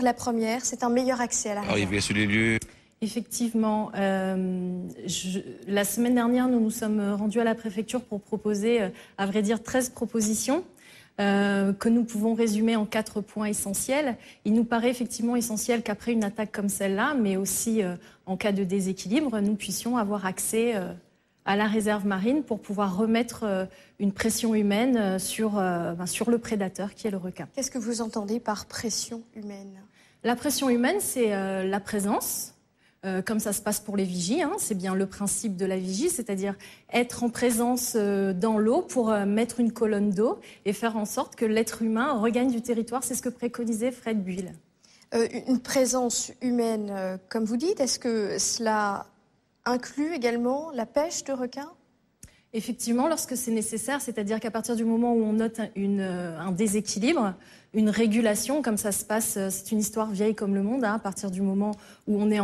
La première, c'est un meilleur accès à la réserve. Arriver sur les lieux. Effectivement, la semaine dernière, nous nous sommes rendus à la préfecture pour proposer, à vrai dire, 13 propositions que nous pouvons résumer en 4 points essentiels. Il nous paraît effectivement essentiel qu'après une attaque comme celle-là, mais aussi en cas de déséquilibre, nous puissions avoir accès à la réserve marine pour pouvoir remettre une pression humaine sur le prédateur qui est le requin. Qu'est-ce que vous entendez par pression humaine ? La pression humaine, c'est la présence. Comme ça se passe pour les vigies, hein, c'est bien le principe de la vigie, c'est-à-dire être en présence dans l'eau pour mettre une colonne d'eau et faire en sorte que l'être humain regagne du territoire. C'est ce que préconisait Fred Buil. Une présence humaine, comme vous dites, est-ce que cela inclut également la pêche de requins ? Effectivement, lorsque c'est nécessaire, c'est-à-dire qu'à partir du moment où on note un déséquilibre, une régulation, comme ça se passe, c'est une histoire vieille comme le monde, hein, à partir du moment où on est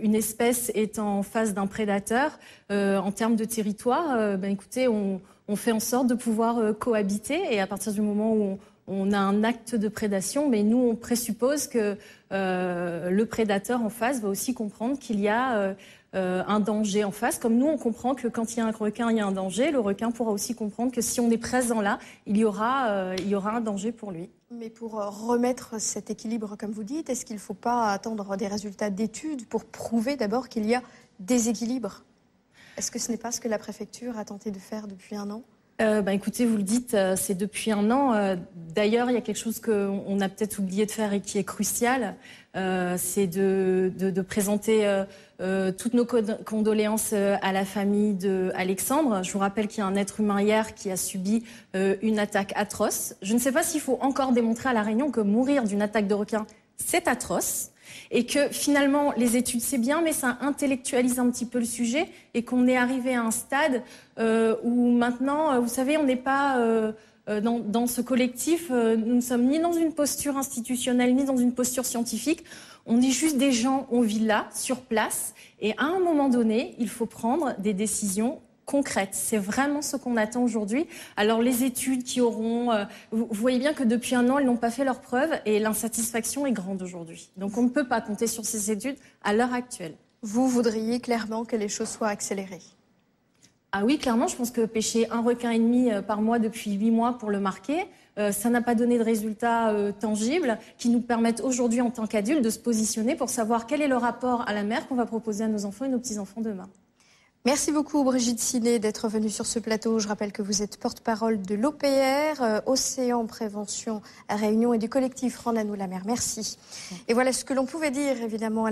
une espèce est en face d'un prédateur, en termes de territoire, écoutez, on fait en sorte de pouvoir cohabiter, et à partir du moment où on a un acte de prédation, mais nous, on présuppose que le prédateur en face va aussi comprendre qu'il y a un danger en face. Comme nous, on comprend que quand il y a un requin, il y a un danger. Le requin pourra aussi comprendre que si on est présent là, il y aura un danger pour lui. Mais pour remettre cet équilibre, comme vous dites, est-ce qu'il ne faut pas attendre des résultats d'études pour prouver d'abord qu'il y a déséquilibre ? Est-ce que ce n'est pas ce que la préfecture a tenté de faire depuis un an ? Écoutez, vous le dites, c'est depuis un an. D'ailleurs, il y a quelque chose qu'on a peut-être oublié de faire et qui est crucial, c'est de présenter toutes nos condoléances à la famille d'Alexandre. Je vous rappelle qu'il y a un être humain hier qui a subi une attaque atroce. Je ne sais pas s'il faut encore démontrer à La Réunion que mourir d'une attaque de requin, c'est atroce. Et que finalement, les études, c'est bien, mais ça intellectualise un petit peu le sujet et qu'on est arrivé à un stade où maintenant, vous savez, on n'est pas dans ce collectif, nous ne sommes ni dans une posture institutionnelle, ni dans une posture scientifique. On est juste des gens, on vit là, sur place, et à un moment donné, il faut prendre des décisions concrètes. C'est vraiment ce qu'on attend aujourd'hui. Alors les études qui auront... vous voyez bien que depuis un an, elles n'ont pas fait leurs preuves et l'insatisfaction est grande aujourd'hui. Donc on ne peut pas compter sur ces études à l'heure actuelle. Vous voudriez clairement que les choses soient accélérées ? Ah oui, clairement, je pense que pêcher un requin et demi par mois depuis 8 mois pour le marquer, ça n'a pas donné de résultats tangibles qui nous permettent aujourd'hui en tant qu'adultes de se positionner pour savoir quel est le rapport à la mer qu'on va proposer à nos enfants et nos petits-enfants demain. Merci beaucoup Brigitte Siné d'être venue sur ce plateau. Je rappelle que vous êtes porte-parole de l'OPR, Océan Prévention à Réunion et du collectif Rends à nous la mer. Merci. Et voilà ce que l'on pouvait dire évidemment à la